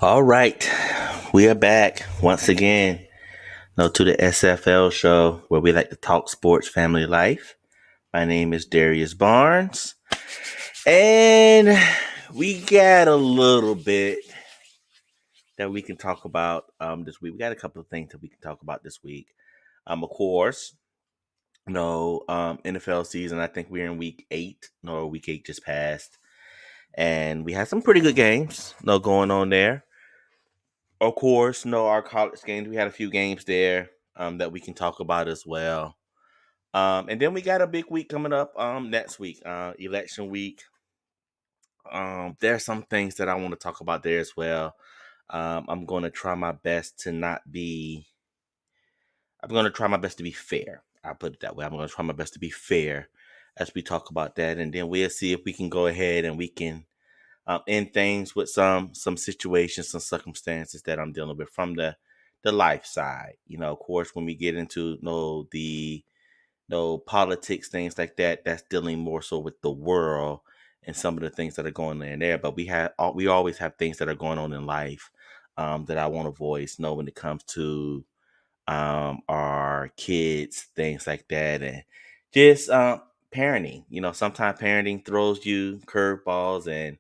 All right, we are back once again. To the SFL show where we like to talk sports, family life. My name is Darius Barnes, and we got a little bit that we can talk about this week. We got a couple of things that we can talk about this week. Of course, NFL season. I think we're in week 8. No, week 8 just passed, and we had some pretty good games. Going on there. Of course, our college games. We had a few games there that we can talk about as well. And then we got a big week coming up next week, election week. There's some things that I want to talk about there as well. I'm going to try my best to not be. I'm going to try my best to be fair. I'll put it that way. I'm going to try my best to be fair as we talk about that, and then we'll see if we can go ahead and we can end things with some situations, some circumstances that I'm dealing with from the life side. Of course, when we get into the politics, things like that, that's dealing more so with the world and some of the things that are going on in there. But we always have things that are going on in life that I want to voice. When it comes to our kids, things like that, and just parenting. Sometimes parenting throws you curveballs, and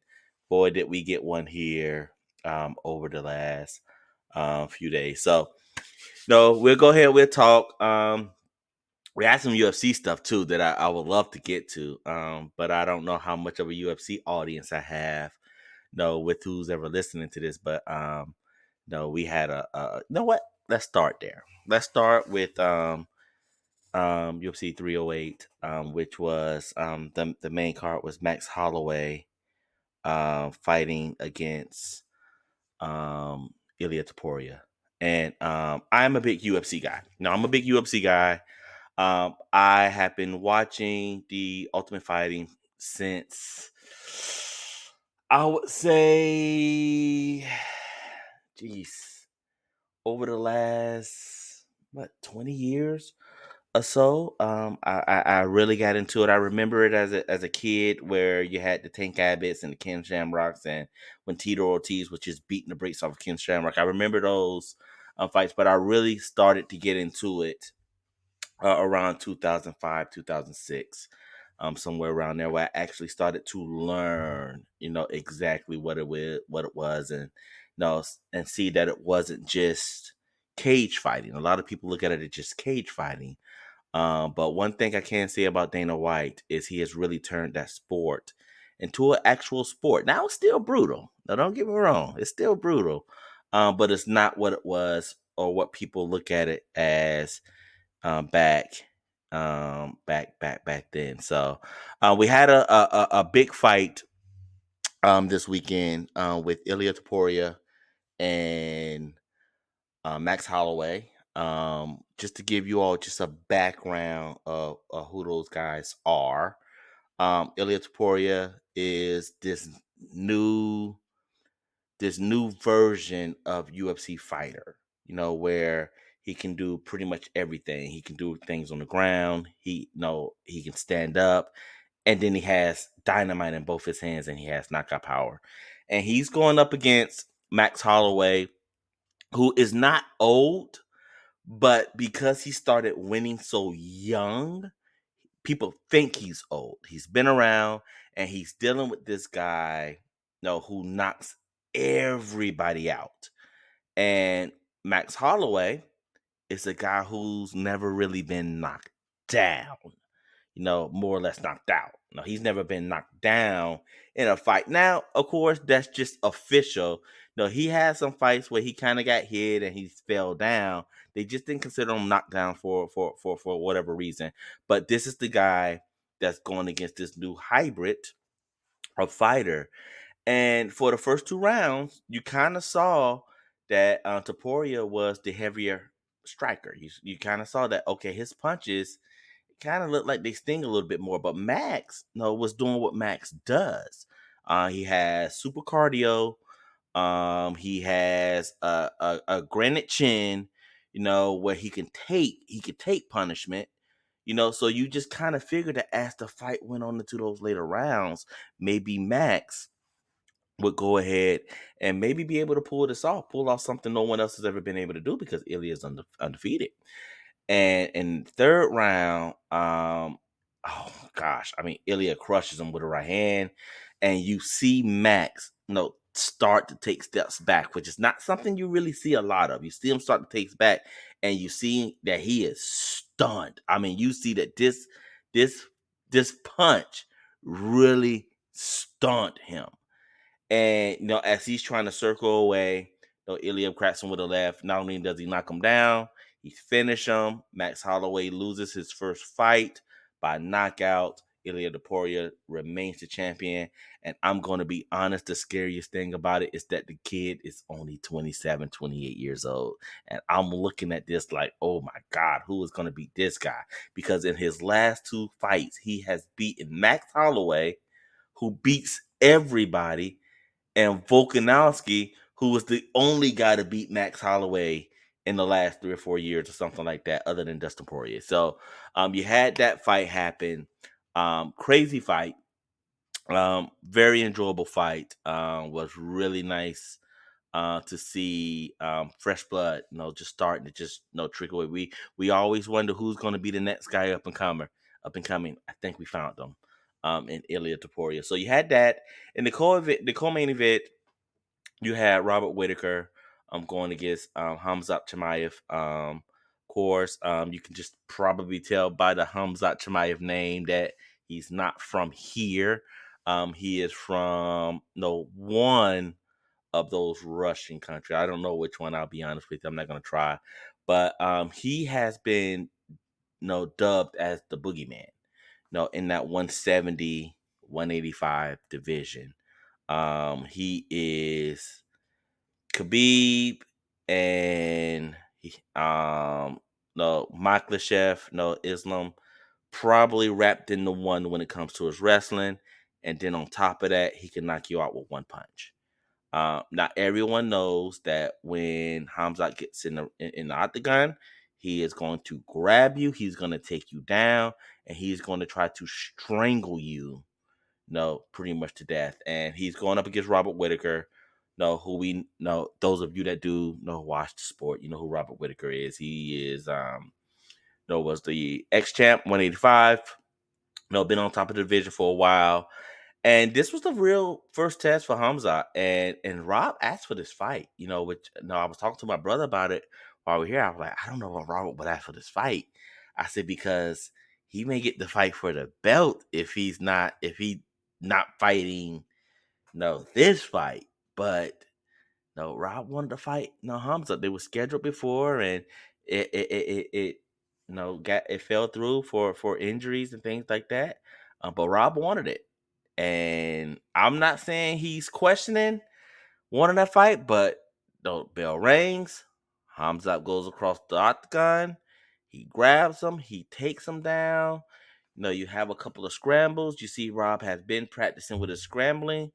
boy, did we get one here over the last few days. So, no, we'll go ahead. We'll talk. We had some UFC stuff too that I would love to get to, but I don't know how much of a UFC audience I have. No, with who's ever listening to this, but no, we had you know what? Let's start there. Let's start with UFC 308, which was the main card was Max Holloway fighting against Ilya Taporia. And I'm a big UFC guy. No, I'm a big UFC guy. I have been watching the Ultimate Fighting since I would say, geez, over the last 20 years or so. I really got into it. I remember it as a kid where you had the Tank Abbots and the Ken Shamrocks, and when Tito Ortiz was just beating the brakes off of Ken Shamrock. I remember those fights, but I really started to get into it around 2005, 2006, somewhere around there, where I actually started to learn, exactly what it was, and and see that it wasn't just cage fighting. A lot of people look at it as just cage fighting, but one thing I can say about Dana White is he has really turned that sport into an actual sport. Now it's still brutal. Now don't get me wrong, it's still brutal, but it's not what it was or what people look at it as back back then. So we had a big fight this weekend with Ilya Taporia and Max Holloway. Just to give you all just a background of who those guys are. Ilya Taporia is new this new version of UFC fighter, where he can do pretty much everything. He can do things on the ground. He can stand up, and then he has dynamite in both his hands, and he has knockout power. And he's going up against Max Holloway, who is not old, but because he started winning so young, people think he's old. He's been around, and he's dealing with this guy, who knocks everybody out. And Max Holloway is a guy who's never really been knocked down, more or less knocked out. No, he's never been knocked down in a fight. Now, of course, that's just official. No, he had some fights where he kind of got hit and he fell down. They just didn't consider him knocked down for whatever reason. But this is the guy that's going against this new hybrid of fighter. And for the first 2 rounds, you kind of saw that Taporia was the heavier striker. You kind of saw that, okay, his punches kind of looked like they sting a little bit more. But Max, was doing what Max does. He has super cardio. He has a granite chin, where he could take punishment. So you just kind of figured that as the fight went on into those later rounds, maybe Max would go ahead and maybe be able to pull off something no one else has ever been able to do because Ilya is undefeated. And in the third round, oh gosh, I mean, Ilya crushes him with a right hand, and you see Max, start to take steps back, which is not something you really see a lot of. You see him start to take back, and you see that he is stunned. I mean, you see that this this punch really stunned him. And as he's trying to circle away, Ilya cracks him with a left. Not only does he knock him down, he finishes him. Max Holloway loses his first fight by knockout. Ilya Topuria remains the champion. And I'm going to be honest, the scariest thing about it is that the kid is only 27, 28 years old. And I'm looking at this like, oh my God, who is going to beat this guy? Because in his last two fights, he has beaten Max Holloway, who beats everybody, and Volkanovski, who was the only guy to beat Max Holloway in the last 3 or 4 years or something like that, other than Dustin Poirier. So you had that fight happen. Crazy fight. Very enjoyable fight. Was really nice to see fresh blood, just starting to just trickle away. We always wonder who's going to be the next guy up and coming. I think we found them in Ilya Topuria. So you had that in the co-main event. You had Robert Whitaker going against Hamzat Chimaev. Of course, you can just probably tell by the Hamzat Chimaev name that he's not from here. He is from one of those Russian countries. I don't know which one. I'll be honest with you. I'm not going to try. But he has been dubbed as the boogeyman. In that 170, 185 division. He is Khabib and no Makhachev, no Islam, probably wrapped into one when it comes to his wrestling. And then on top of that, he can knock you out with one punch. Now everyone knows that when Hamzat gets in the octagon, he is going to grab you, he's going to take you down, and he's going to try to strangle you, pretty much to death. And he's going up against Robert Whitaker. Who we know, those of you that do know watch the sport, you know who Robert Whitaker is. He is was the ex champ 185. Been on top of the division for a while. And this was the real first test for Hamza. And Rob asked for this fight, which I was talking to my brother about it while we are here. I was like, I don't know if Robert would ask for this fight. I said, because he may get the fight for the belt if he not fighting this fight. But no, Rob wanted to fight Hamza. They were scheduled before, and it fell through for injuries and things like that. But Rob wanted it. And I'm not saying he's questioning wanting that fight, but the bell rings. Hamzat goes across the octagon. He grabs him. He takes him down. You have a couple of scrambles. You see Rob has been practicing with his scrambling.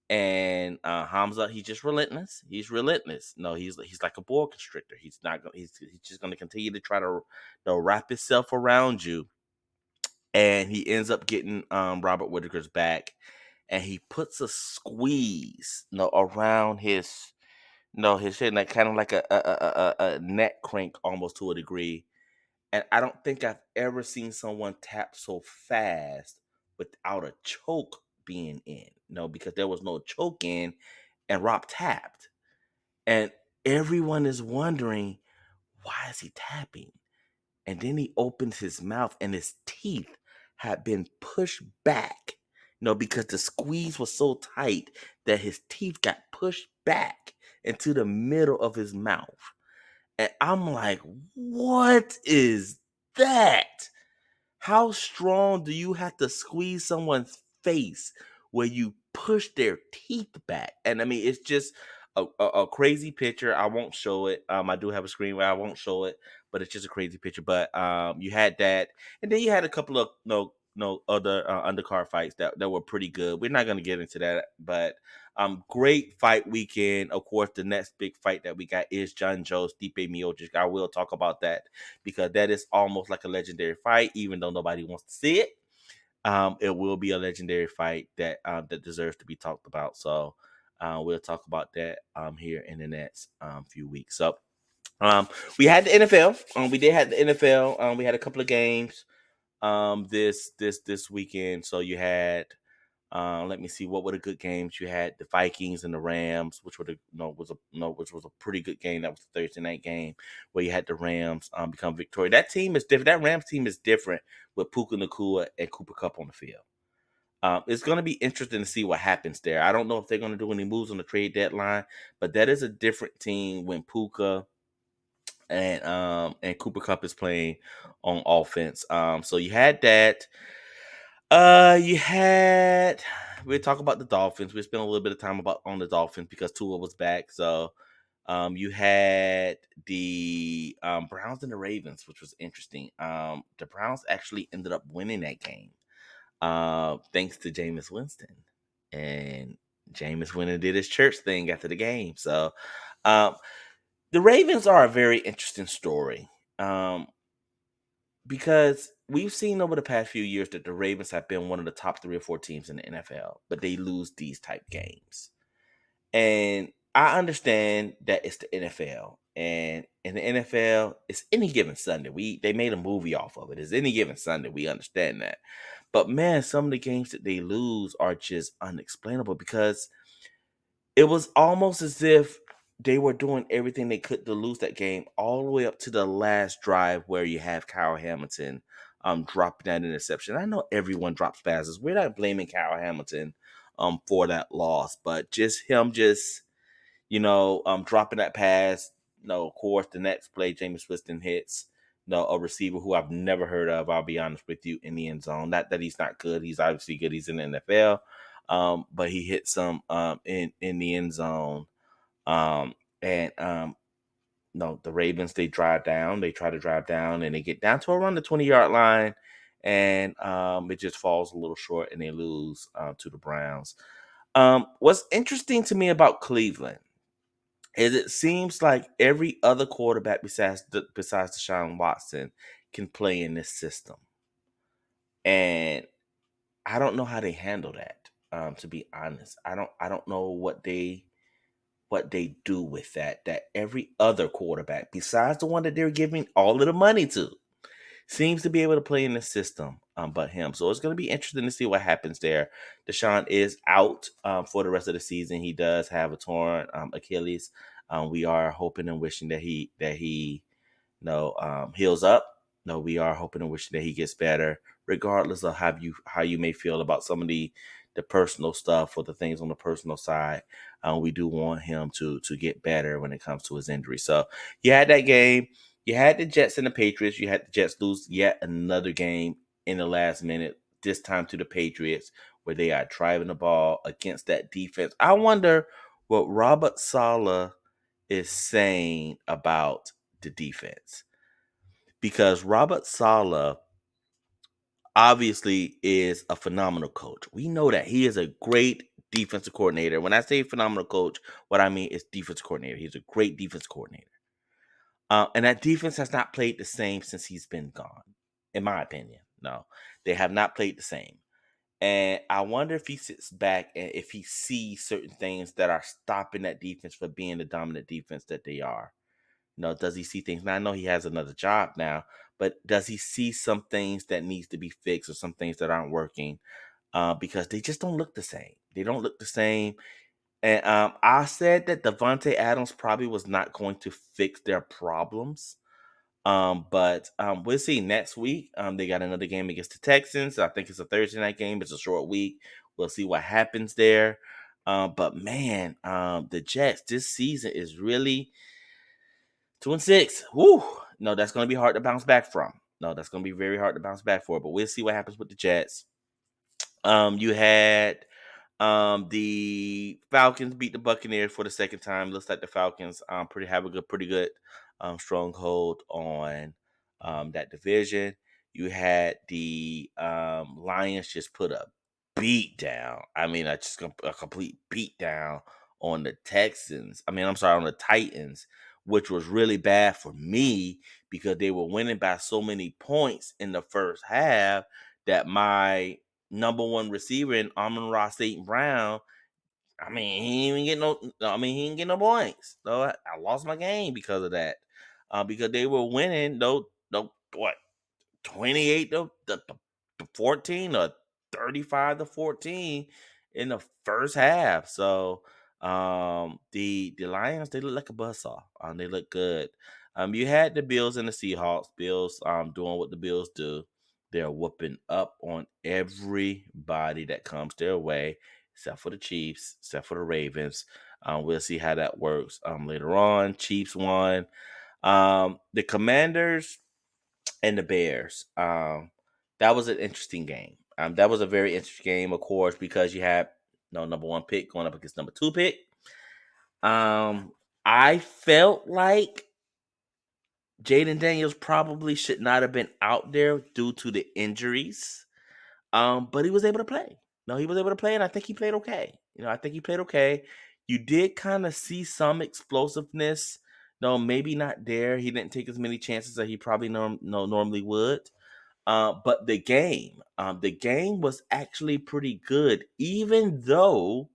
And Hamzat, he's just relentless. He's relentless. He's like a boa constrictor. He's not going. He's just going to continue to try to wrap himself around you. And he ends up getting Robert Whitaker's back, and he puts a squeeze, around his, his head, like kind of like a neck crank almost to a degree. And I don't think I've ever seen someone tap so fast without a choke being in, because there was no choke in, and Rob tapped, and everyone is wondering, why is he tapping? And then he opens his mouth, and his teeth had been pushed back, because the squeeze was so tight that his teeth got pushed back into the middle of his mouth. And I'm like, what is that? How strong do you have to squeeze someone's face where you push their teeth back? And I mean, it's just a crazy picture. I won't show it. I do have a screen where I won't show it, but it's just a crazy picture. But you had that, and then you had a couple of other undercard fights that were pretty good. We're not going to get into that, but great fight weekend. Of course, the next big fight that we got is Jon Jones, Stipe Miocic. I will talk about that because that is almost like a legendary fight, even though nobody wants to see it. It will be a legendary fight that that deserves to be talked about. So We'll talk about that here in the next few weeks. So um, we had the NFL. We did have the NFL. We had a couple of games this weekend. So you had let me see what were the good games. You had the Vikings and the Rams, which were the which was a pretty good game. That was the Thursday night game where you had the Rams become victorious. That team is different. That Rams team is different with Puka Nacua and Cooper Cup on the field. It's going to be interesting to see what happens there. I don't know if they're going to do any moves on the trade deadline, but that is a different team when Puka and Cooper Cup is playing on offense. So you had that. You had we talk about the Dolphins. We spent a little bit of time about on the Dolphins because Tua was back. So you had the Browns and the Ravens, which was interesting. The Browns actually ended up winning that game. Thanks to Jameis Winston. And Jameis went and did his church thing after the game. So um the Ravens are a very interesting story. Because we've seen over the past few years that the Ravens have been one of the top 3 or 4 teams in the NFL, but they lose these type games. And I understand that it's the NFL, and in the NFL, it's any given Sunday. They made a movie off of it. It's any given Sunday. We understand that, but man, some of the games that they lose are just unexplainable because it was almost as if they were doing everything they could to lose that game, all the way up to the last drive where you have Kyle Hamilton dropping that interception. I know everyone drops passes. We're not blaming Kyle Hamilton for that loss, but just him dropping that pass. No, of course, the next play, Jameis Winston hits a receiver who I've never heard of. I'll be honest with you, in the end zone. Not that he's not good; he's obviously good. He's in the NFL, but he hit some in the end zone. And no, the Ravens they drive down. They try to drive down, and they get down to around the 20-yard line, and it just falls a little short, and they lose to the Browns. What's interesting to me about Cleveland is it seems like every other quarterback besides Deshaun Watson can play in this system, and I don't know how they handle that. To be honest, I don't know what they do with that. That every other quarterback besides the one that they're giving all of the money to seems to be able to play in the system, but him. So it's going to be interesting to see what happens there. Deshaun is out for the rest of the season. He does have a torn Achilles. We are hoping and wishing that he heals up. No, we are hoping and wishing that he gets better, regardless of how you may feel about some of the personal stuff or the things on the personal side. We do want him to get better when it comes to his injury. So you had that game. You had the Jets and the Patriots. You had the Jets lose yet another game in the last minute. This time to the Patriots, where they are driving the ball against that defense. I wonder what Robert Saleh is saying about the defense, because Robert Saleh obviously is a phenomenal coach. We know that he is a great defensive coordinator. When I say phenomenal coach, what I mean is defensive coordinator. He's a great defense coordinator. And that defense has not played the same since he's been gone, in my opinion. No, they have not played the same. And I wonder if he sits back and if he sees certain things that are stopping that defense from being the dominant defense that they are. Does he see things? Now I know he has another job now, but does he see some things that needs to be fixed or some things that aren't working? Because they just don't look the same. They don't look the same. And I said that Devontae Adams probably was not going to fix their problems. But we'll see next week. They got another game against the Texans. I think it's a Thursday night game. It's a short week. We'll see what happens there. But man, the Jets this season is really 2-6. Woo! No, that's going to be hard to bounce back from. No, that's going to be very hard to bounce back for. But we'll see what happens with the Jets. You had the Falcons beat the Buccaneers for the second time. Looks like the Falcons pretty good stronghold on that division. You had the Lions just put a beat down. I mean, a complete beat down on the Texans. I mean, I'm sorry, on the Titans, which was really bad for me because they were winning by so many points in the first half that my number one receiver in Amon-Ra St. Brown I mean, he ain't even get no. I mean, he didn't get no points. So I lost my game because of that. Because they were winning. No, what 28 to 14 or 35 to 14 in the first half. So the Lions, they look like a buzzsaw. They look good. You had the Bills and the Seahawks. Bills doing what the Bills do. They're whooping up on everybody that comes their way, except for the Chiefs, except for the Ravens. We'll see how that works later on. Chiefs won. The Commanders and the Bears. That was an interesting game. That was a very interesting game, of course, because you had no number one pick going up against number two pick. I felt like Jaden Daniels probably should not have been out there due to the injuries. But he was able to play. No, he was able to play, and I think he played okay. I think he played okay. You did kind of see some explosiveness. No, maybe not there. He didn't take as many chances that he probably normally would. But the game was actually pretty good, even though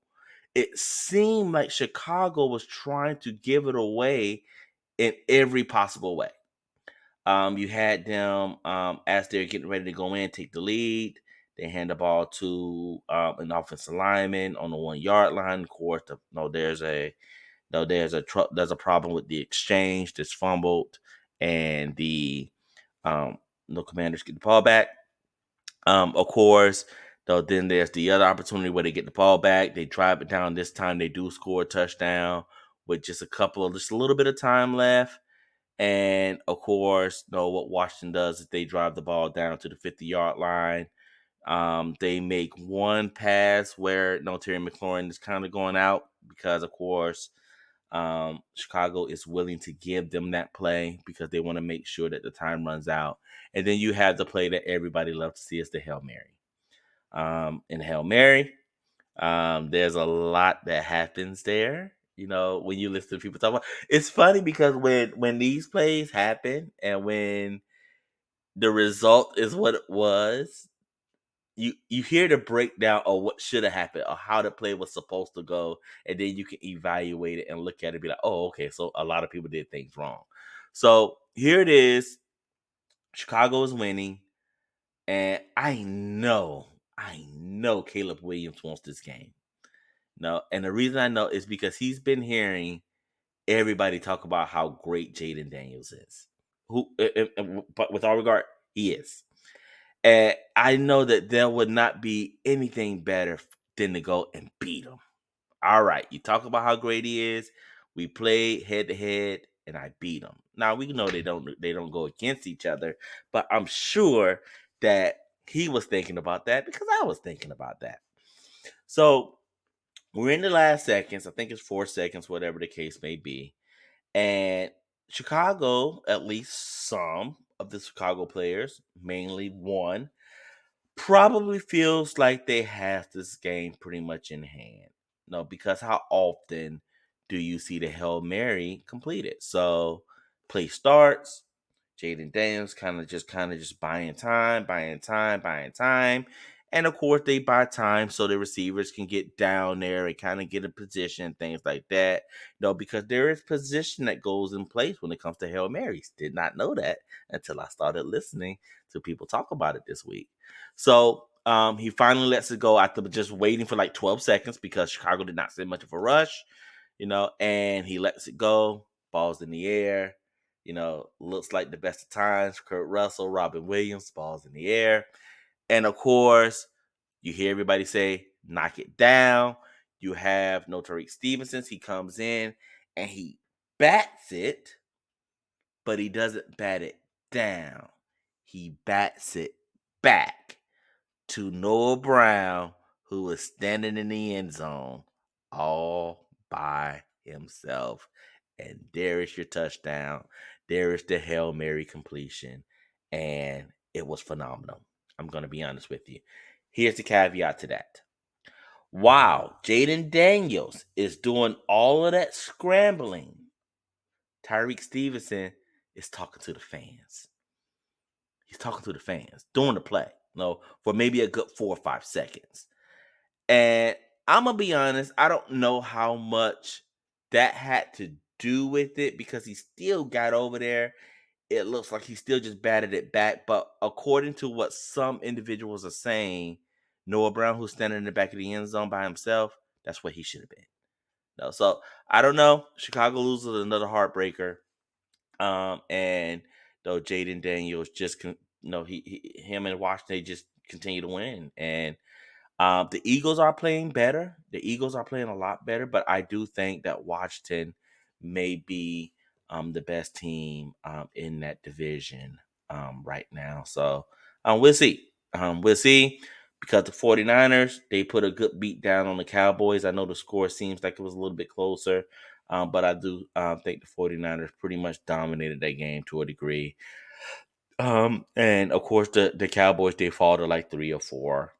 it seemed like Chicago was trying to give it away in every possible way. You had them as they're getting ready to go in, take the lead. They hand the ball to an offensive lineman on the 1 yard line. Of course, there's a problem with the exchange that's fumbled, and the Commanders get the ball back. Of course, though, then there's the other opportunity where they get the ball back. They drive it down. This time they do score a touchdown with just a little bit of time left. And of course, what Washington does is they drive the ball down to the 50-yard line. They make one pass where Terry McLaurin is kind of going out because, of course, Chicago is willing to give them that play because they want to make sure that the time runs out. And then you have the play that everybody loves to see is the Hail Mary. In Hail Mary, there's a lot that happens there. When you listen to people talk about, it's funny because when these plays happen and when the result is what it was, you hear the breakdown of what should have happened or how the play was supposed to go, and then you can evaluate it and look at it and be like, oh, okay, so a lot of people did things wrong. So here it is. Chicago is winning, and I know Caleb Williams wants this game. No, and the reason I know is because he's been hearing everybody talk about how great Jaden Daniels is. But with all regard, he is. And I know that there would not be anything better than to go and beat him. All right, you talk about how great he is. We played head to head, and I beat him. Now we know they don't go against each other, but I'm sure that he was thinking about that because I was thinking about that. So we're in the last seconds. I think it's 4 seconds, whatever the case may be. And Chicago, at least some of the Chicago players, mainly one, probably feels like they have this game pretty much in hand. No, because how often do you see the Hail Mary completed? So play starts, Jaden Daniels kind of just buying time. And of course, they buy time so the receivers can get down there and kind of get a position, things like that. Because there is position that goes in place when it comes to Hail Marys. Did not know that until I started listening to people talk about it this week. So he finally lets it go after just waiting for like 12 seconds because Chicago did not send much of a rush, and he lets it go. Balls in the air. Looks like the best of times. Kurt Russell, Robin Williams, balls in the air. And of course, you hear everybody say, knock it down. You have Tariq Stevenson. He comes in and he bats it, but he doesn't bat it down. He bats it back to Noah Brown, who was standing in the end zone all by himself. And there is your touchdown. There is the Hail Mary completion. And it was phenomenal. I'm going to be honest with you. Here's the caveat to that. Wow, Jaden Daniels is doing all of that scrambling. Tyreek Stevenson is talking to the fans. He's talking to the fans during the play, for maybe a good 4 or 5 seconds. And I'm gonna be honest. I don't know how much that had to do with it because he still got over there. It looks like he still just batted it back. But according to what some individuals are saying, Noah Brown, who's standing in the back of the end zone by himself, that's where he should have been. No, so I don't know. Chicago loses another heartbreaker. And though Jaden Daniels just him and Washington just continue to win, and the Eagles are playing better. The Eagles are playing a lot better, but I do think that Washington may be the best team in that division right now. So we'll see. We'll see because the 49ers, they put a good beat down on the Cowboys. I know the score seems like it was a little bit closer, but I do think the 49ers pretty much dominated that game to a degree. And of course, the Cowboys, they fall to like 3 or 4,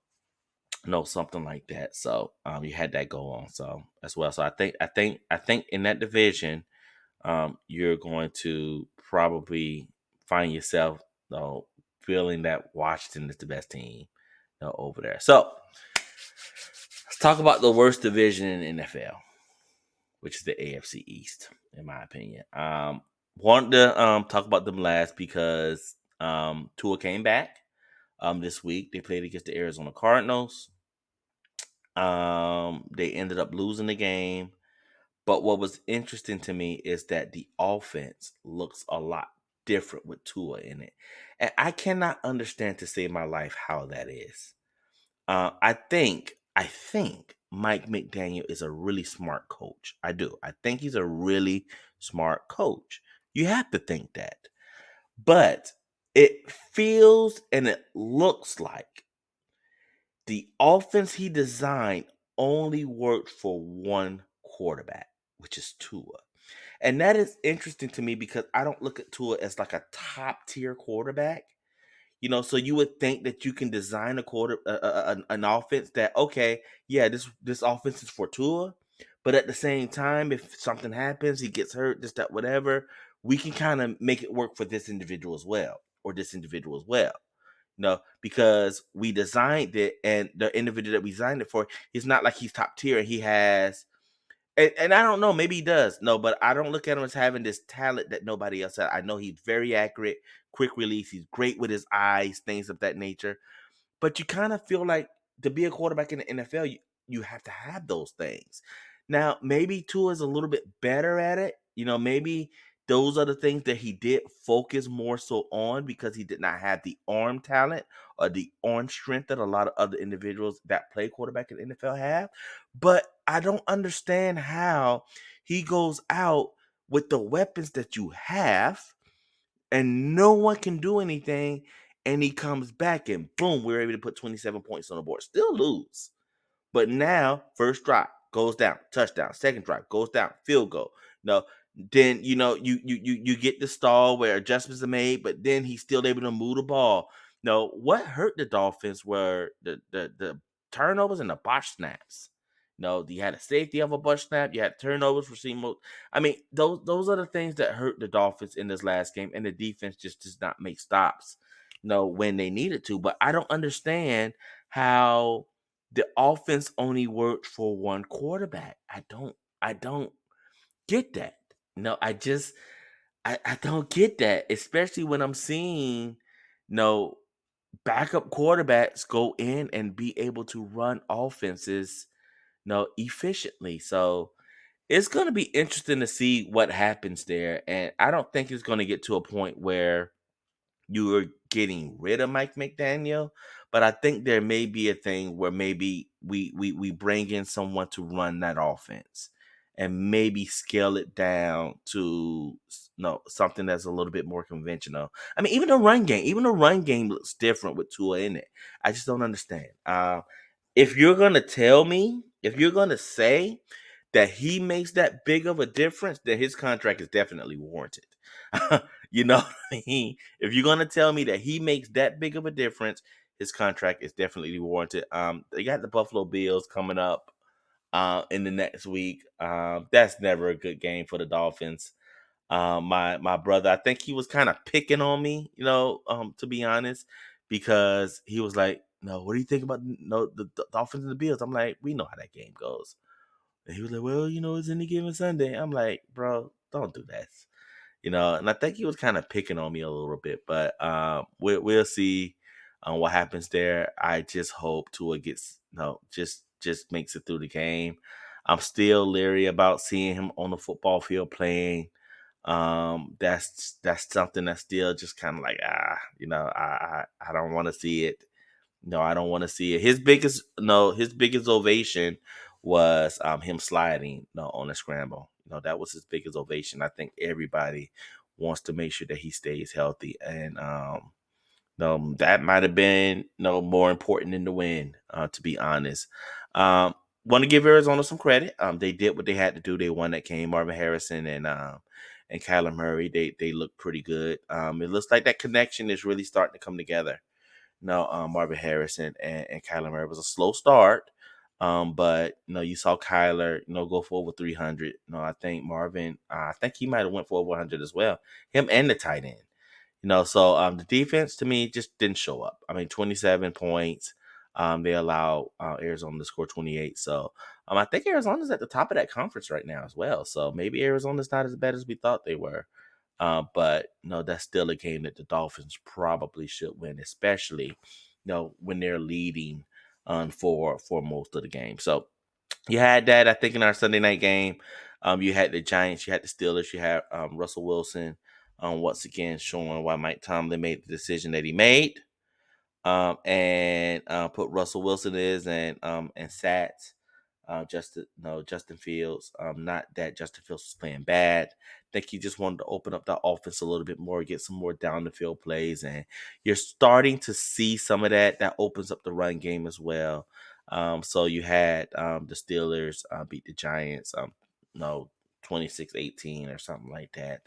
something like that. So you had that go on so as well. So I think in that division, you're going to probably find yourself feeling that Washington is the best team over there. So let's talk about the worst division in the NFL, which is the AFC East, in my opinion. Wanted to talk about them last because Tua came back this week. They played against the Arizona Cardinals. They ended up losing the game. But what was interesting to me is that the offense looks a lot different with Tua in it. And I cannot understand to save my life how that is. I think Mike McDaniel is a really smart coach. I do. I think he's a really smart coach. You have to think that. But it feels and it looks like the offense he designed only worked for one quarterback, which is Tua. And that is interesting to me because I don't look at Tua as like a top tier quarterback. So you would think that you can design a an offense that, okay, yeah, this offense is for Tua, but at the same time, if something happens, he gets hurt, this, that, whatever, we can kind of make it work for this individual as well, or this individual as well. Because we designed it, and the individual that we designed it for, he's not like he's top tier, and he has, and I don't know, maybe he does. No, but I don't look at him as having this talent that nobody else has. I know he's very accurate, quick release. He's great with his eyes, things of that nature. But you kind of feel like to be a quarterback in the NFL, you have to have those things. Now, maybe Tua is a little bit better at it. Maybe those are the things that he did focus more so on because he did not have the arm talent or the arm strength that a lot of other individuals that play quarterback in the NFL have. But I don't understand how he goes out with the weapons that you have and no one can do anything. And he comes back and boom, we're able to put 27 points on the board. Still lose. But now, first drive goes down, touchdown. Second drive goes down, field goal. No, then you get the stall where adjustments are made, but then he's still able to move the ball. No, what hurt the Dolphins were the turnovers and the botch snaps. No, you had a safety of a botch snap. You had turnovers for Seymour. I mean, those are the things that hurt the Dolphins in this last game, and the defense just does not make stops. When they needed to. But I don't understand how the offense only worked for one quarterback. I don't get that. I don't get that, especially when I'm seeing no backup quarterbacks go in and be able to run offenses efficiently. So it's going to be interesting to see what happens there. And I don't think it's going to get to a point where you are getting rid of Mike McDaniel, but I think there may be a thing where maybe we bring in someone to run that offense and maybe scale it down to something that's a little bit more conventional. I mean, even the run game looks different with Tua in it. I just don't understand. If you're gonna tell me, if you're gonna say that he makes that big of a difference, then his contract is definitely warranted. You know what I mean? If you're gonna tell me that he makes that big of a difference, his contract is definitely warranted. They got the Buffalo Bills coming up in the next week. That's never a good game for the Dolphins. My brother, I think he was kind of picking on me, to be honest, because he was like, no, what do you think about no the Dolphins and the Bills? I'm like, we know how that game goes. And he was like, well, it's any given Sunday. I'm like, bro, don't do that. And I think he was kind of picking on me a little bit, but we'll see what happens there. I just hope Tua gets just makes it through the game. I'm still leery about seeing him on the football field playing. That's something that's still just kind of like I don't want to see it. No, I don't want to see it. His biggest ovation was him sliding on a scramble. That was his biggest ovation. I think everybody wants to make sure that he stays healthy, and that might have been more important than the win. To be honest, want to give Arizona some credit. They did what they had to do. They won that game. Marvin Harrison and Kyler Murray. They look pretty good. It looks like that connection is really starting to come together. No, Marvin Harrison and Kyler Murray. It was a slow start, but you saw Kyler, go for over 300. I think Marvin, I think he might have went for over 100 as well. Him and the tight end. So the defense to me just didn't show up. I mean, 27 points. They allowed Arizona to score 28. So I think Arizona's at the top of that conference right now as well. So maybe Arizona's not as bad as we thought they were. But that's still a game that the Dolphins probably should win, especially when they're leading for most of the game. So you had that, I think, in our Sunday night game. You had the Giants, you had the Steelers, you had Russell Wilson once again showing why Mike Tomlin made the decision that he made. And put Russell Wilson and sat Justin Fields. Not that Justin Fields was playing bad. I think he just wanted to open up the offense a little bit more, get some more down the field plays, and you're starting to see some of that. That opens up the run game as well. So you had the Steelers beat the Giants, no 26-18 or something like that.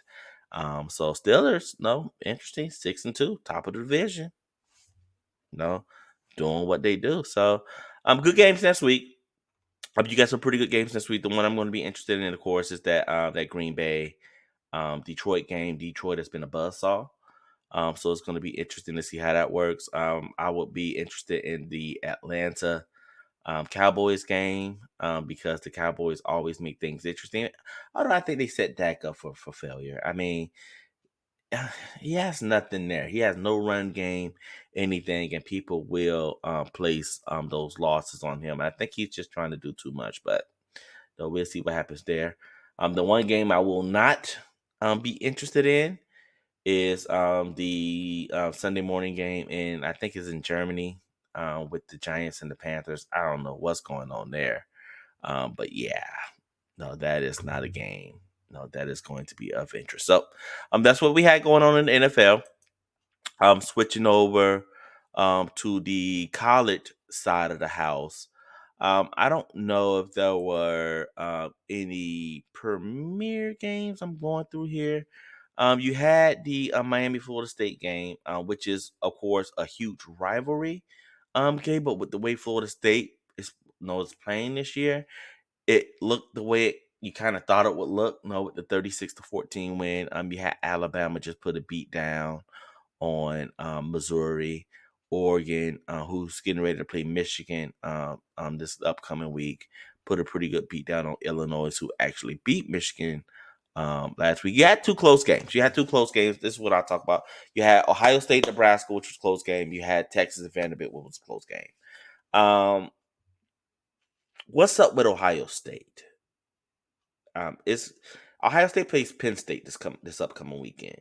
So Steelers, no, interesting, 6-2, top of the division. No, doing what they do. So, good games next week. You got some pretty good games next week. The one I'm going to be interested in, of course, is that Green Bay Detroit game. Detroit has been a buzzsaw. So it's going to be interesting to see how that works. I would be interested in the Atlanta Cowboys game because the Cowboys always make things interesting. Although I think they set Dak up for failure. I mean, he has nothing there. He has no run game, anything, and people will place those losses on him. I think he's just trying to do too much, but we'll see what happens there. The one game I will not be interested in is the Sunday morning game, and I think it's in Germany with the Giants and the Panthers. I don't know what's going on there, but yeah, no, that is not a game. No, that is going to be of interest. So, that's what we had going on in the NFL. Switching over to the college side of the house. I don't know if there were any premier games I'm going through here. You had the Miami Florida State game, which is of course a huge rivalry game, but with the way Florida State is playing this year, it looked the way you kind of thought it would look. With the 36-14 win, you had Alabama just put a beat down on Missouri, Oregon, who's getting ready to play Michigan this upcoming week. Put a pretty good beat down on Illinois, who actually beat Michigan last week. You had two close games. This is what I talk about. You had Ohio State, Nebraska, which was a close game. You had Texas and Vanderbilt, which was a close game. What's up with Ohio State? It's Ohio State plays Penn State this upcoming weekend,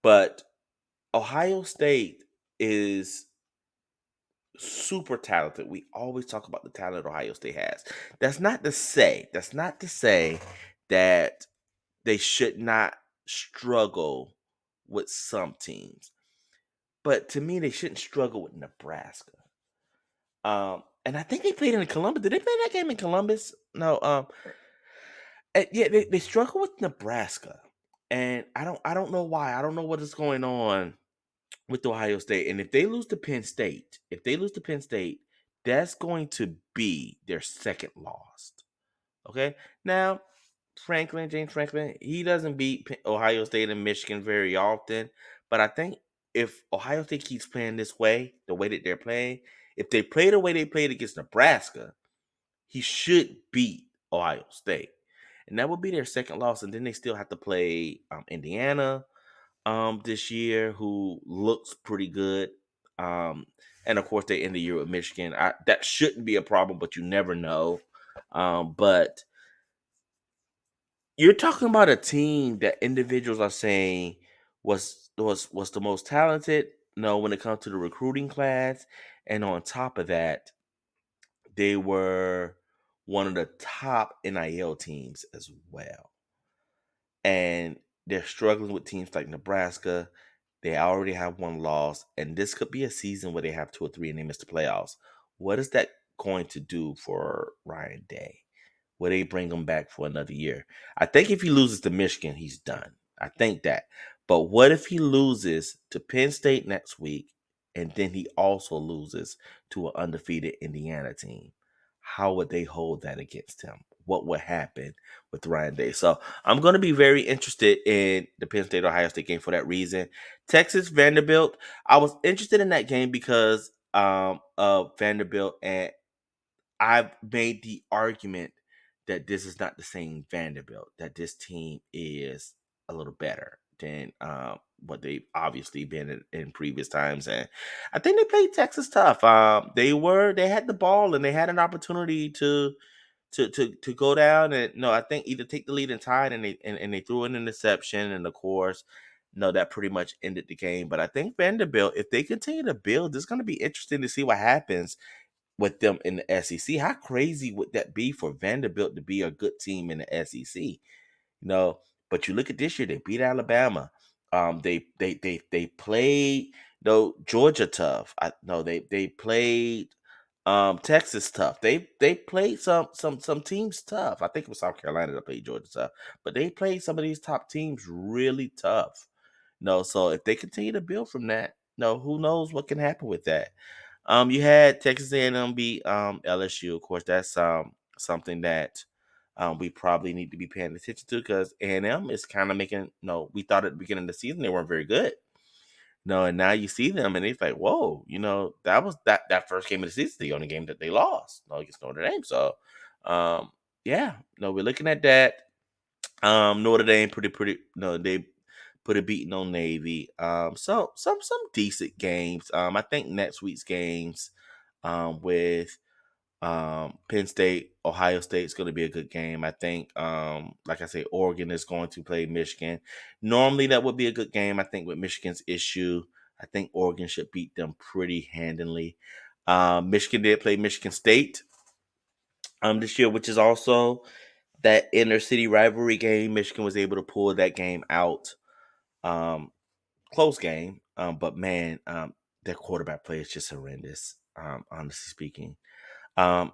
but Ohio State is super talented. We always talk about the talent Ohio State has. That's not to say that they should not struggle with some teams. But to me, they shouldn't struggle with Nebraska. And I think they played in Columbus. Did they play that game in Columbus? No. Yeah, they struggle with Nebraska, and I don't know why. I don't know what is going on with Ohio State. And if they lose to Penn State, that's going to be their second loss. Okay. Now, James Franklin, he doesn't beat Ohio State and Michigan very often, but I think if Ohio State keeps playing this way, the way that they're playing, If they play the way they played against Nebraska, he should beat Ohio State. And that would be their second loss. And then they still have to play Indiana this year, who looks pretty good. Um, and of course, they end the year with Michigan. That shouldn't be a problem, but you never know. But you're talking about a team that individuals are saying was the most talented. No, when it comes to the recruiting class, and on top of that, they were one of the top NIL teams as well. And they're struggling with teams like Nebraska. They already have one loss, and this could be a season where they have 2 or 3 and they miss the playoffs. What is that going to do for Ryan Day? Will they bring him back for another year? I think if he loses to Michigan, he's done. I think that. But what if he loses to Penn State next week, and then he also loses to an undefeated Indiana team? How would they hold that against him? What would happen with Ryan Day? So I'm going to be very interested in the Penn State Ohio State game for that reason. Texas Vanderbilt. I was interested in that game because of Vanderbilt, and I've made the argument that this is not the same Vanderbilt, that this team is a little better than what they've obviously been in previous times. And I think they played Texas tough. They had the ball and they had an opportunity to go down and no, I think either take the lead and tie it, and they threw an interception, and of course, no, that pretty much ended the game. But I think Vanderbilt, if they continue to build, it's going to be interesting to see what happens with them in the SEC. How crazy would that be for Vanderbilt to be a good team in the SEC? But you look at this year, they beat Alabama. They played Georgia tough. They played Texas tough. They played some teams tough. I think it was South Carolina that played Georgia tough, but they played some of these top teams really tough. So if they continue to build from that, who knows what can happen with that? You had Texas A&M beat LSU. Of course, that's something that we probably need to be paying attention to, because A&M is kind of making. No, we thought at the beginning of the season they weren't very good. No, and now you see them, and it's like, whoa, that was that first game of the season, the only game that they lost, against Notre Dame. So, um, yeah, no, we're looking at that. Notre Dame pretty. No, they put a beating on Navy. So some decent games. I think next week's games, with Penn State, Ohio State is going to be a good game. I think, like I say, Oregon is going to play Michigan. Normally, that would be a good game. I think with Michigan's issue, I think Oregon should beat them pretty handily. Michigan did play Michigan State this year, which is also that inner city rivalry game. Michigan was able to pull that game out. Um, Close game, but man, their quarterback play is just horrendous. Honestly speaking,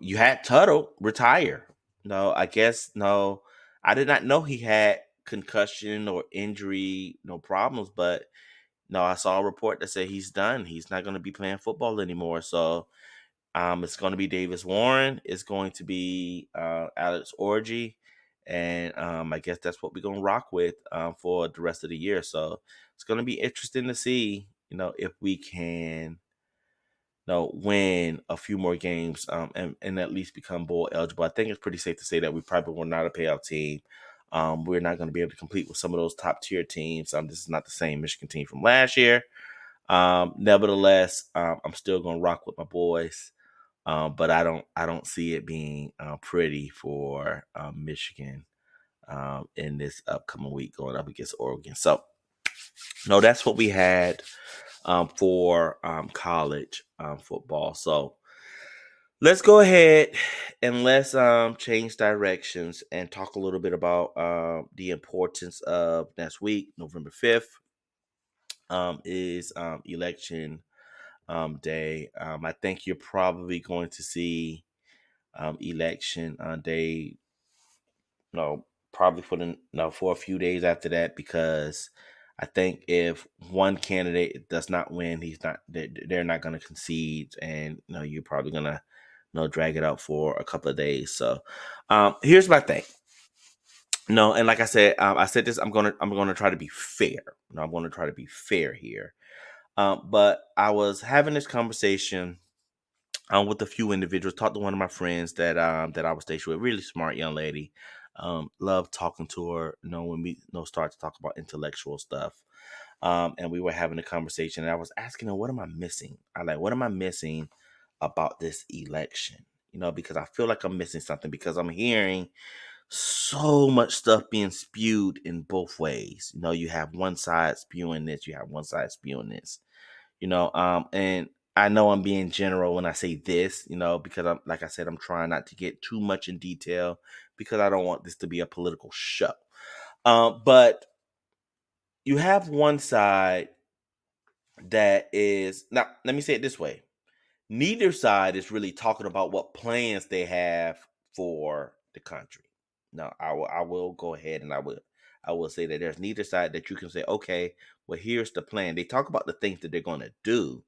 you had Tuttle retire. No, I guess no. I did not know he had concussion or injury, no problems, but no, I saw a report that said he's done. He's not going to be playing football anymore. So, it's going to be Davis Warren. It's going to be Alex Orgy, and I guess that's what we're going to rock with for the rest of the year. So it's going to be interesting to see, if we can, win a few more games, and at least become bowl eligible. I think it's pretty safe to say that we probably will not a payout team. We're not going to be able to compete with some of those top tier teams. This is not the same Michigan team from last year. Nevertheless, I'm still going to rock with my boys. But I don't see it being pretty for Michigan in this upcoming week going up against Oregon. So no, that's what we had for college football. So let's go ahead and let's change directions and talk a little bit about the importance of next week, November 5th. Is election day. I think you're probably going to see election day, probably for a few days after that, because I think if one candidate does not win, they're not going to concede, and you're probably going to drag it out for a couple of days. So here's my thing. No, and like I said this, I'm gonna try to be fair. I'm going to try to be fair here. But I was having this conversation with a few individuals. Talked to one of my friends that I was stationed with. Really smart young lady. Love talking to her. When we start to talk about intellectual stuff. And we were having a conversation, and I was asking her, "What am I missing? What am I missing about this election? Because I feel like I'm missing something because I'm hearing so much stuff being spewed in both ways. You have one side spewing this, you have one side spewing this. And I know I'm being general when I say this, because I'm like I said, I'm trying not to get too much in detail because I don't want this to be a political show. But you have one side that is now. Let me say it this way: neither side is really talking about what plans they have for the country. No, I will go ahead and I will say that there's neither side that you can say, okay, well, here's the plan. They talk about the things that they're going to do,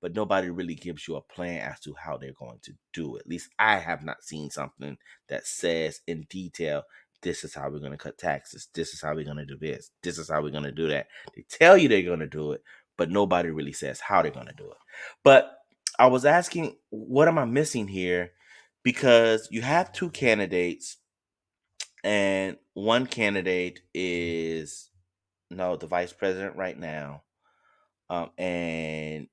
but nobody really gives you a plan as to how they're going to do it. At least I have not seen something that says in detail, this is how we're going to cut taxes. This is how we're going to do this. This is how we're going to do that. They tell you they're going to do it, but nobody really says how they're going to do it. But I was asking, what am I missing here? Because you have two candidates, and one candidate is the vice president right now. And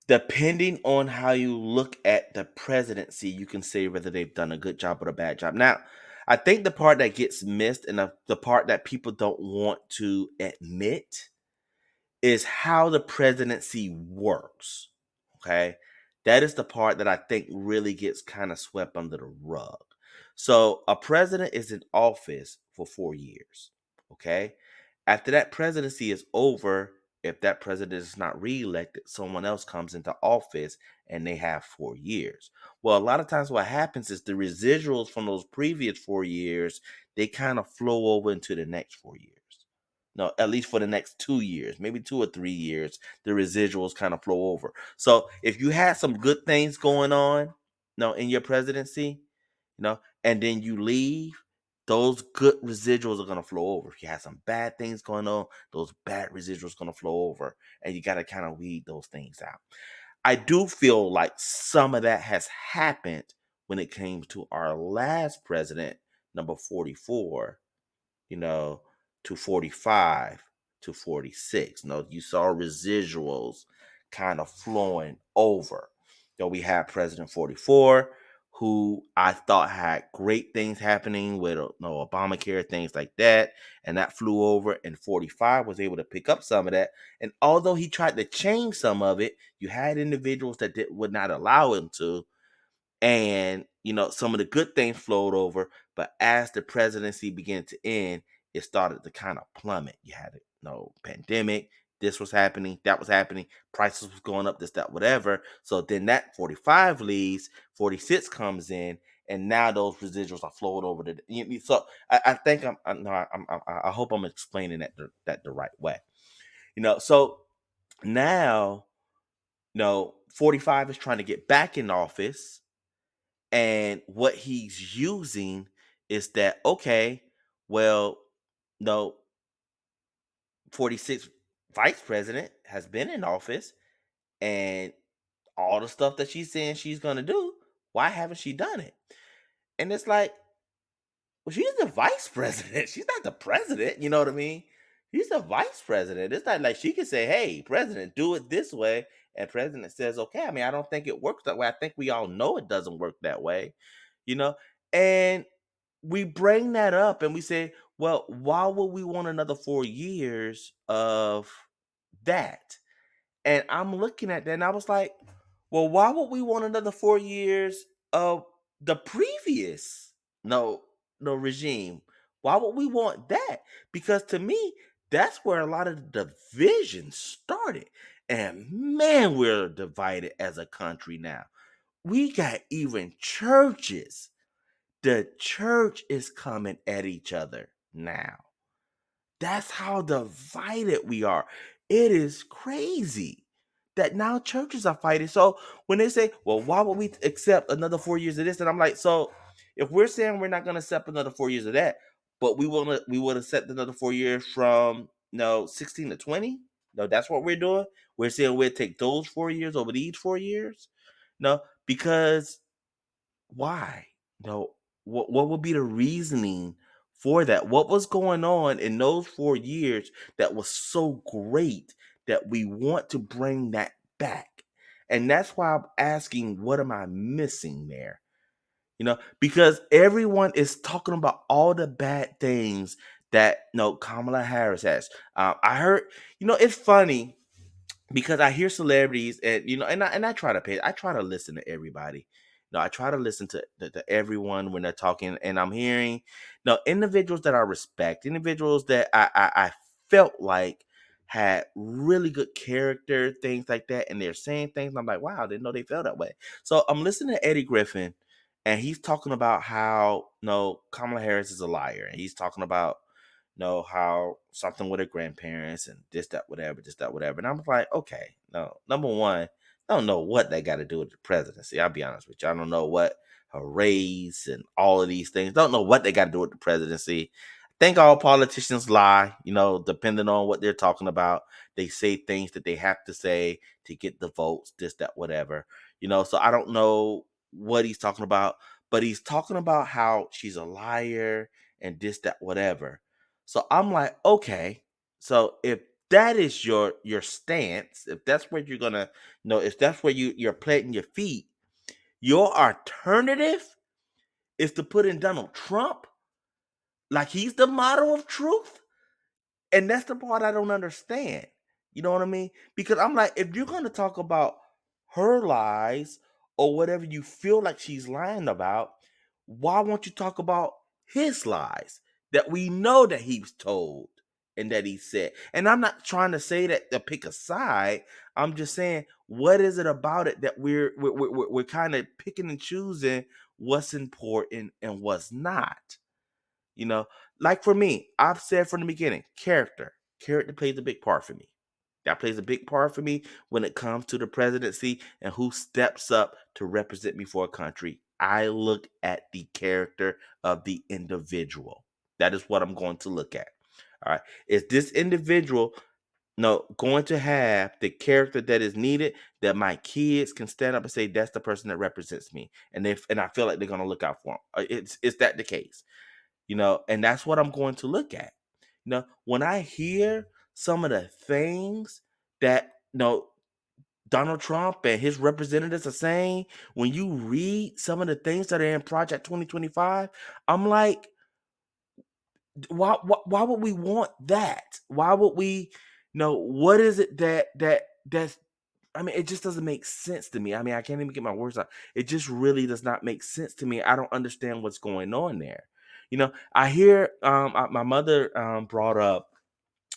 depending on how you look at the presidency, you can say whether they've done a good job or a bad job. Now, I think the part that gets missed and the part that people don't want to admit is how the presidency works. Okay. That is the part that I think really gets kind of swept under the rug. So a president is in office for 4 years. Okay. After that presidency is over, if that president is not reelected, someone else comes into office and they have 4 years. Well, a lot of times what happens is the residuals from those previous 4 years, they kind of flow over into the next 4 years. No, at least for the next 2 years, maybe 2 or 3 years, the residuals kind of flow over. So if you had some good things going on, in your presidency, and then you leave, those good residuals are gonna flow over. If you had some bad things going on, those bad residuals gonna flow over, and you gotta kind of weed those things out. I do feel like some of that has happened when it came to our last president, number 44, you know, to 45 to 46. You saw residuals kind of flowing over. We had President 44, who I thought had great things happening with Obamacare, things like that. And that flew over, and 45 was able to pick up some of that. And although he tried to change some of it, you had individuals that would not allow him to, and some of the good things flowed over. But as the presidency began to end, it started to kind of plummet. You had pandemic, this was happening, that was happening, prices was going up, this, that, whatever. So then that 45 leaves, 46 comes in, and now those residuals are flowed over to so I think I hope I'm explaining that the right way. So now 45 is trying to get back in office, and what he's using is that, okay, well, no, 46 vice president has been in office, and all the stuff that she's saying she's going to do, why haven't she done it? And it's like, well, she's the vice president. She's not the president. You know what I mean? She's the vice president. It's not like she can say, hey, president, do it this way. And president says, okay. I mean, I don't think it works that way. I think we all know it doesn't work that way, you know? And we bring that up and we say, well, why would we want another 4 years of that? And I'm looking at that and I was like, well, why would we want another 4 years of the previous no no regime? Why would we want that? Because to me, that's where a lot of the division started. And man, we're divided as a country now. We got even churches. The church is coming at each other now. That's how divided we are. It is crazy that now churches are fighting. So when they say, well, why would we accept another 4 years of this? And I'm like, so if we're saying we're not going to accept another 4 years of that, but we would accept another 4 years from 16 to 20. No, that's what we're doing. We're saying we'll take those 4 years over these 4 years. No, because why? No, what would be the reasoning for that? What was going on in those 4 years that was so great that we want to bring that back? And that's why I'm asking, what am I missing there? Because everyone is talking about all the bad things that Kamala Harris has. I heard, it's funny because I hear celebrities and and I try to I try to listen to everybody. I try to listen to everyone when they're talking, and I'm hearing individuals that I respect, individuals that I felt like had really good character, things like that, and they're saying things. And I'm like, wow, I didn't know they felt that way. So I'm listening to Eddie Griffin, and he's talking about how Kamala Harris is a liar, and he's talking about know how something with her grandparents and this, that, whatever, this, that, whatever. And I'm like, okay, no, number one, I don't know what they got to do with the presidency. I'll be honest with you. I don't know what her race and all of these things. Don't know what they got to do with the presidency. I think all politicians lie, depending on what they're talking about. They say things that they have to say to get the votes, this, that, whatever. So I don't know what he's talking about, but he's talking about how she's a liar and this, that, whatever. So I'm like, okay, so if that is your stance, if that's where you're gonna, if that's where you're planting your feet, your alternative is to put in Donald Trump, like he's the model of truth. And that's the part I don't understand. You know what I mean? Because I'm like, if you're gonna talk about her lies or whatever you feel like she's lying about, why won't you talk about his lies that we know that he's told and that he said? And I'm not trying to say that to pick a side. I'm just saying, what is it about it that we're kind of picking and choosing what's important and what's not? You know, like for me, I've said from the beginning, character. Character plays a big part for me. That plays a big part for me when it comes to the presidency and who steps up to represent me for a country. I look at the character of the individual. That is what I'm going to look at. All right. Is this individual going to have the character that is needed that my kids can stand up and say that's the person that represents me, and I feel like they're going to look out for them. Is that the case? And that's what I'm going to look at. When I hear some of the things that Donald Trump and his representatives are saying, when you read some of the things that are in Project 2025, I'm like, why would we want that? Why would we what is it that's I mean, it just doesn't make sense to me. I mean, I can't even get my words out. It just really does not make sense to me. I don't understand what's going on there. I hear my mother brought up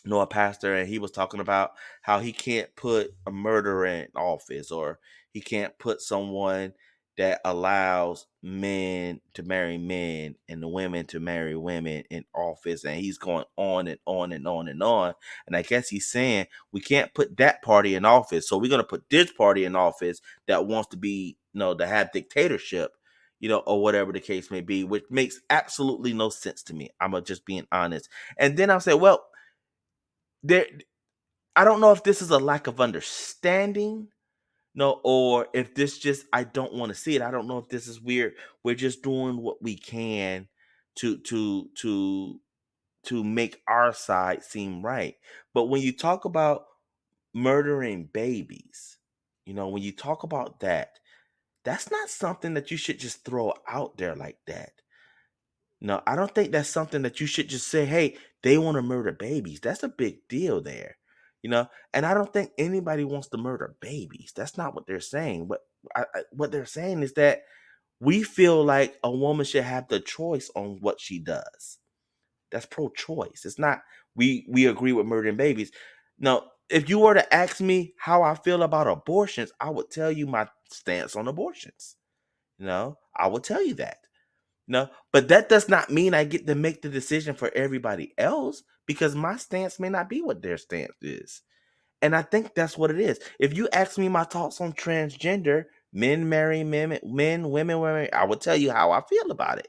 a pastor, and he was talking about how he can't put a murderer in office, or he can't put someone that allows men to marry men and the women to marry women in office. And he's going on and on and on and on. And I guess he's saying we can't put that party in office, so we're going to put this party in office that wants to be, to have dictatorship, or whatever the case may be, which makes absolutely no sense to me. I'm just being honest. And then I'll say, well, there, I don't know if this is a lack of understanding, or if this just I don't want to see it. I don't know if this is weird. We're just doing what we can to to to to make our side seem right. But when you talk about murdering babies, when you talk about that, that's not something that you should just throw out there like that. No, I don't think that's something that you should just say, "Hey, they want to murder babies." That's a big deal there, you know. And I don't think anybody wants to murder babies. That's not what they're saying. What they're saying is that we feel like a woman should have the choice on what she does. That's pro-choice. It's not we agree with murdering babies. Now, if you were to ask me how I feel about abortions, I would tell you my stance on abortions. I would tell you that. No, but that does not mean I get to make the decision for everybody else, because my stance may not be what their stance is. And I think that's what it is. If you ask me my thoughts on transgender, men marry men, women marry, I will tell you how I feel about it.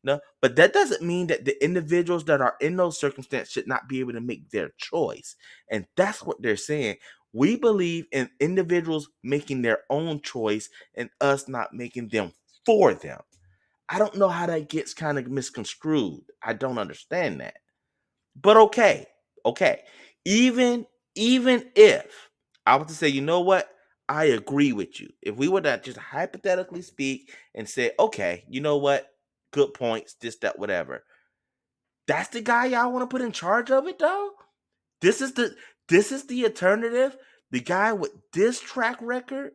No, but that doesn't mean that the individuals that are in those circumstances should not be able to make their choice. And that's what they're saying. We believe in individuals making their own choice and us not making them for them. I don't know how that gets kind of misconstrued. I don't understand that. But okay, okay. Even even if I was to say, you know what? I agree with you. If we were to just hypothetically speak and say, okay, you know what? Good points, this, that, whatever. That's the guy y'all want to put in charge of it, though. This is the this is the alternative. The guy with this track record,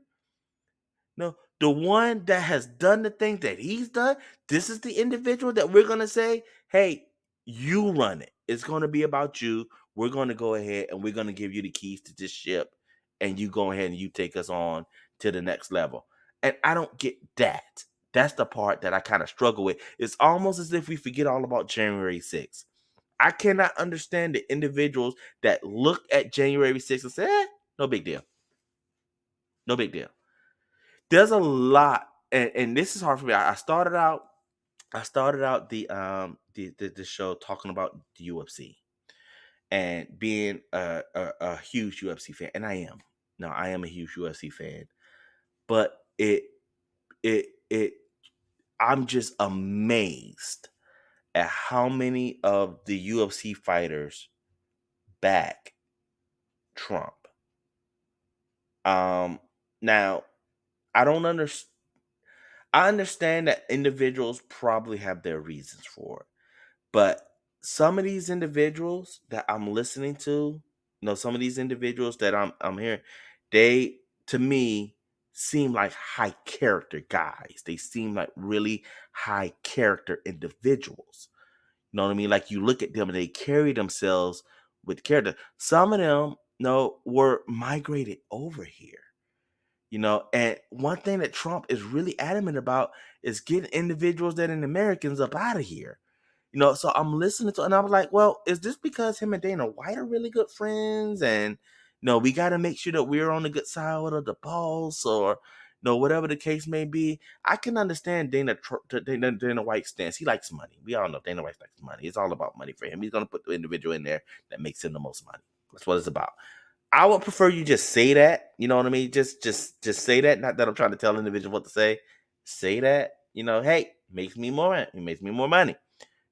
no, the one that has done the thing that he's done. This is the individual that we're gonna say, hey, you run it. It's gonna be about you. We're gonna go ahead and we're gonna give you the keys to this ship, and you go ahead and you take us on to the next level. And I don't get that. That's the part that I kind of struggle with. It's almost as if we forget all about January 6th. I cannot understand the individuals that look at January 6th and say, no big deal. No big deal. There's a lot, and this is hard for me. I started out the show talking about the UFC and being a huge UFC fan, and I am. No, I am a huge UFC fan, but it I'm just amazed at how many of the UFC fighters back Trump. Um, Now I don't understand. I understand that individuals probably have their reasons for it. But some of these individuals that I'm listening to, some of these individuals that I'm hearing, they to me seem like high character guys. They seem like really high character individuals. You know what I mean? Like you look at them and they carry themselves with character. Some of them, were migrated over here. And one thing that Trump is really adamant about is getting individuals that are Americans up out of here. So I'm listening to, and I was like, well, is this because him and Dana White are really good friends? And we got to make sure that we're on the good side of the boss, or whatever the case may be. I can understand Dana White's stance. He likes money. We all know Dana White likes money. It's all about money for him. He's gonna put the individual in there that makes him the most money. That's what it's about. I would prefer you just say that. You know what I mean? Just say that. Not that I'm trying to tell an individual what to say. Say that. Hey, makes me more. It makes me more money.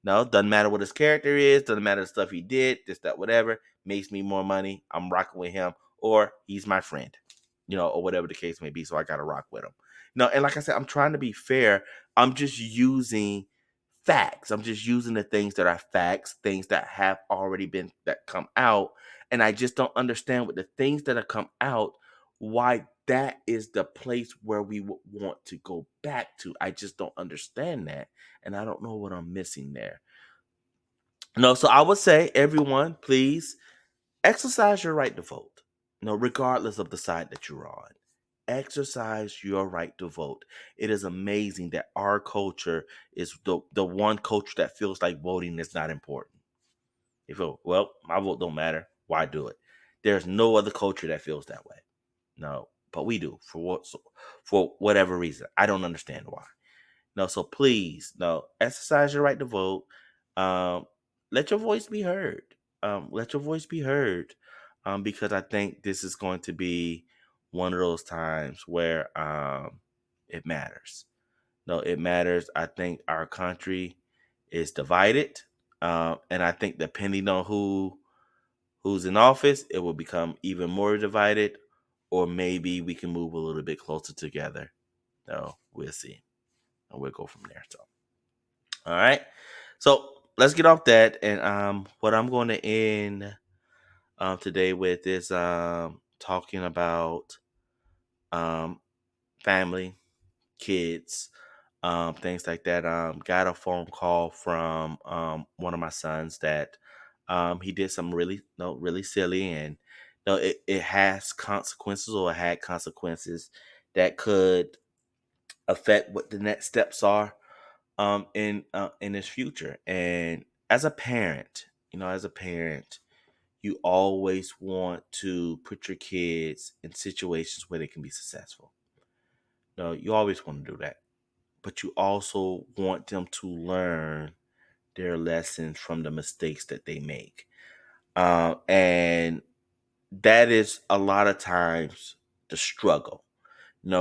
No, doesn't matter what his character is, doesn't matter the stuff he did, this, that, whatever, makes me more money. I'm rocking with him, or he's my friend, or whatever the case may be. So I gotta rock with him. And like I said, I'm trying to be fair. I'm just using facts. I'm just using the things that are facts, things that have already been that come out. And I just don't understand with the things that have come out, why that is the place where we would want to go back to. I just don't understand that. And I don't know what I'm missing there. No, so I would say, everyone, please exercise your right to vote. Regardless of the side that you're on. Exercise your right to vote. It is amazing that our culture is the one culture that feels like voting is not important. You feel, well, my vote don't matter. Why do it? There's no other culture that feels that way. No, but we do for whatever reason. I don't understand why. No, so please, no, exercise your right to vote. Um, Let your voice be heard. Let your voice be heard. Because I think this is going to be one of those times where it matters. No, it matters. I think our country is divided. And I think depending on who's in office, it will become even more divided, or maybe we can move a little bit closer together. No, we'll see. And we'll go from there. So all right. So let's get off that. And what I'm going to end today with is talking about um, family, kids, things like that. Got a phone call from one of my sons that he did something really, really silly, and it has consequences, or it had consequences that could affect what the next steps are in his future. And as a parent, you always want to put your kids in situations where they can be successful. No, you always want to do that, but you also want them to learn their lessons from the mistakes that they make. And that is a lot of times the struggle,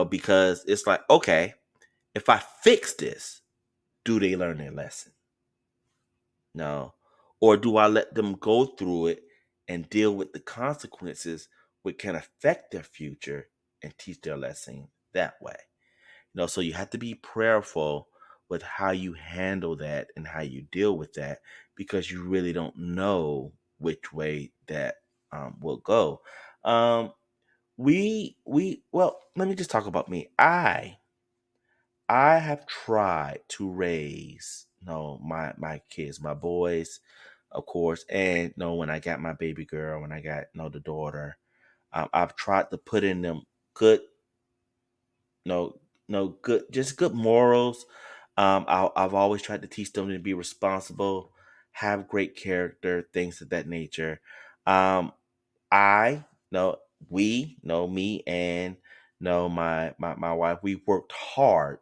because it's like, okay, if I fix this, do they learn their lesson? No. Or do I let them go through it and deal with the consequences which can affect their future and teach their lesson that way? So you have to be prayerful with how you handle that and how you deal with that, because you really don't know which way that will go. Um, well, let me just talk about me. I have tried to raise, my kids, my boys, of course, and when I got my baby girl, when I got the daughter, I've tried to put in them good, good, just good morals. I've always tried to teach them to be responsible, have great character, things of that nature. Um, I know we know me and my wife. We worked hard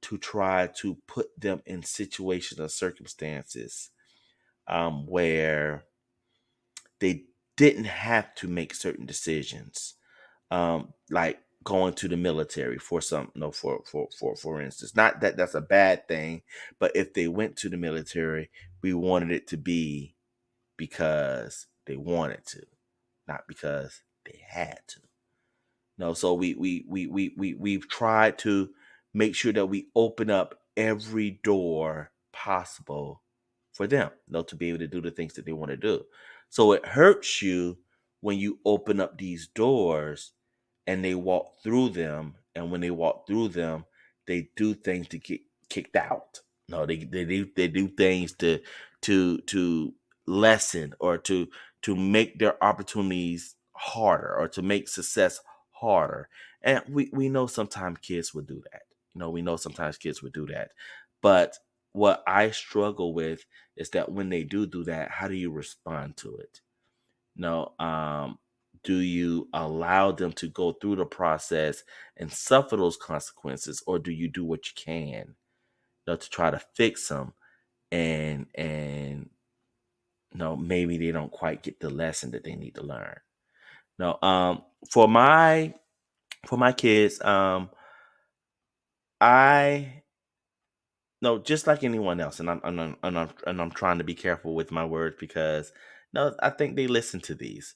to try to put them in situations or circumstances where they didn't have to make certain decisions, like going to the military for some, for instance. Not that that's a bad thing, but if they went to the military, we wanted it to be because they wanted to, not because they had to. No, so we've tried to make sure that we open up every door possible for them, to be able to do the things that they want to do. So it hurts you when you open up these doors and they walk through them, and when they walk through them, they do things to get kicked out. No, they do things to lessen, or to make their opportunities harder, or to make success harder. And we know sometimes kids would do that. We know sometimes kids would do that. But what I struggle with is that when they do that, how do you respond to it? No, do you allow them to go through the process and suffer those consequences, or do you do what you can, to try to fix them, and maybe they don't quite get the lesson that they need to learn. No, for my kids, I no, just like anyone else, and I'm trying to be careful with my words, because no, I think they listen to these.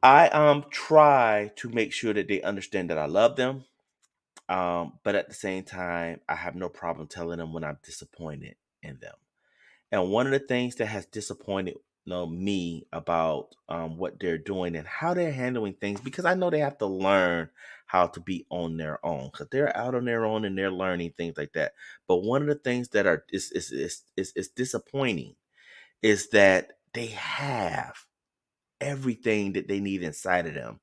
I try to make sure that they understand that I love them, but at the same time, I have no problem telling them when I'm disappointed in them. And one of the things that has disappointed me about what they're doing and how they're handling things, because I know they have to learn how to be on their own, because they're out on their own and they're learning things like that. But one of the things that is disappointing is that they have everything that they need inside of them,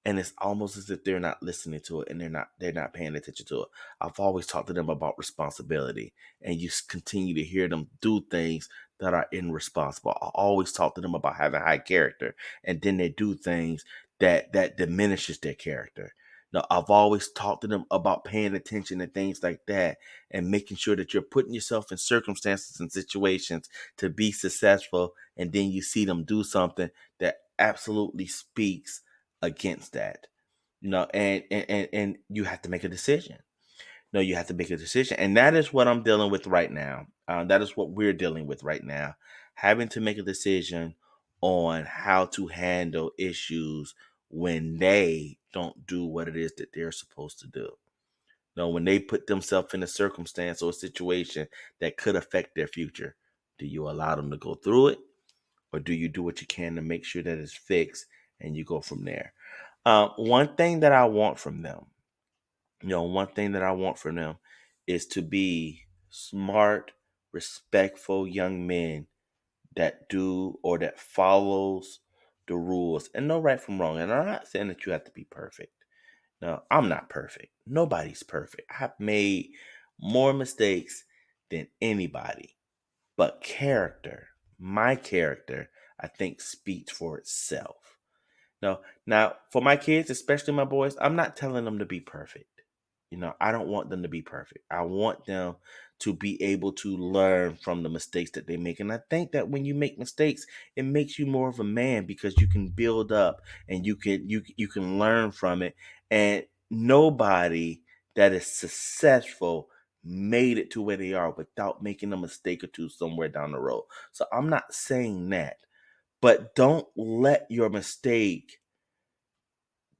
and it's almost as if they're not listening to it, and they're not paying attention to it. I've always talked to them about responsibility, and you continue to hear them do things that are irresponsible. I always talk to them about having high character, and then they do things that diminishes their character. Now, I've always talked to them about paying attention and things like that, and making sure that you're putting yourself in circumstances and situations to be successful, and then you see them do something that absolutely speaks against that. And you have to make a decision. No, you have to make a decision, and that is what I'm dealing with right now. That is what we're dealing with right now, having to make a decision on how to handle issues when they don't do what it is that they're supposed to do. No, when they put themselves in a circumstance or a situation that could affect their future, do you allow them to go through it, or do you do what you can to make sure that it's fixed and you go from there? One thing that I want from them, one thing that I want from them is to be smart, respectful young men that do, or that follows the rules and know right from wrong. And I'm not saying that you have to be perfect. No, I'm not perfect. Nobody's perfect. I've made more mistakes than anybody, but my character, I think speaks for itself. No, now for my kids, especially my boys, I'm not telling them to be perfect. I don't want them to be perfect. I want them to be able to learn from the mistakes that they make. And I think that when you make mistakes, it makes you more of a man because you can build up and you can learn from it. And nobody that is successful made it to where they are without making a mistake or two somewhere down the road. So I'm not saying that, but don't let your mistake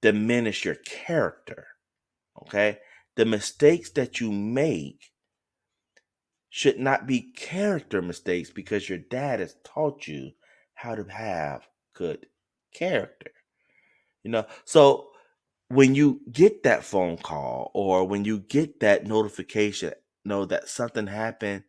diminish your character. Okay? The mistakes that you make should not be character mistakes because your dad has taught you how to have good character. So when you get that phone call or when you get that notification, know that something happened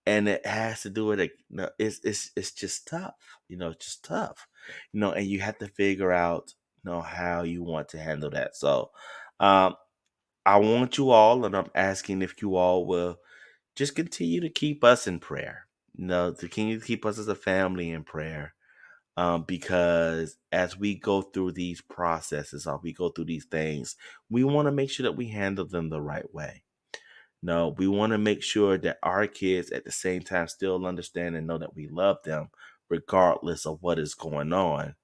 and it has to do with it. It's just tough. It's just tough. And you have to figure out how you want to handle that. So um I want you all, and I'm asking if you all will just continue to keep us in prayer. To continue to keep us as a family in prayer. Because as we go through these processes, or we go through these things, we want to make sure that we handle them the right way. No, we want to make sure that our kids at the same time still understand and know that we love them regardless of what is going on.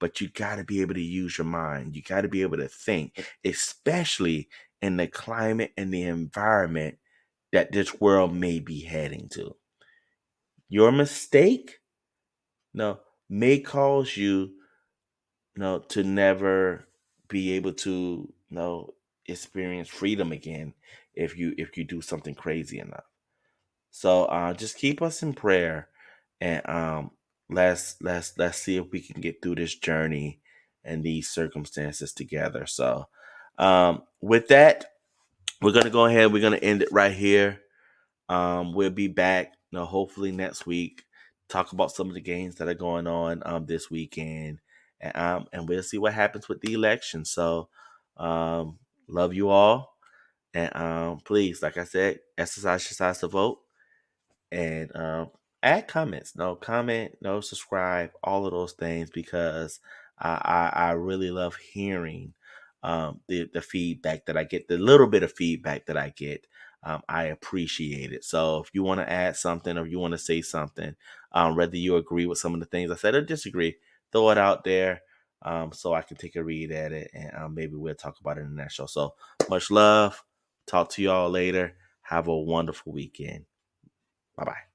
But you got to be able to use your mind. You got to be able to think, especially in the climate and the environment that this world may be heading to. Your mistake, no, may cause you, to never be able to, experience freedom again if you do something crazy enough. So just keep us in prayer, and let's see if we can get through this journey and these circumstances together. So with that, we're gonna go ahead. We're gonna end it right here. We'll be back, hopefully next week, talk about some of the games that are going on this weekend, and we'll see what happens with the election. So love you all, and please, like I said, exercise the vote and add comments. No comment, no subscribe, all of those things because I really love hearing the feedback that I get, the little bit of feedback that I get. I appreciate it. So if you want to add something or you want to say something, whether you agree with some of the things I said or disagree, throw it out there so I can take a read at it and maybe we'll talk about it in the next show. So much love. Talk to y'all later. Have a wonderful weekend. Bye bye.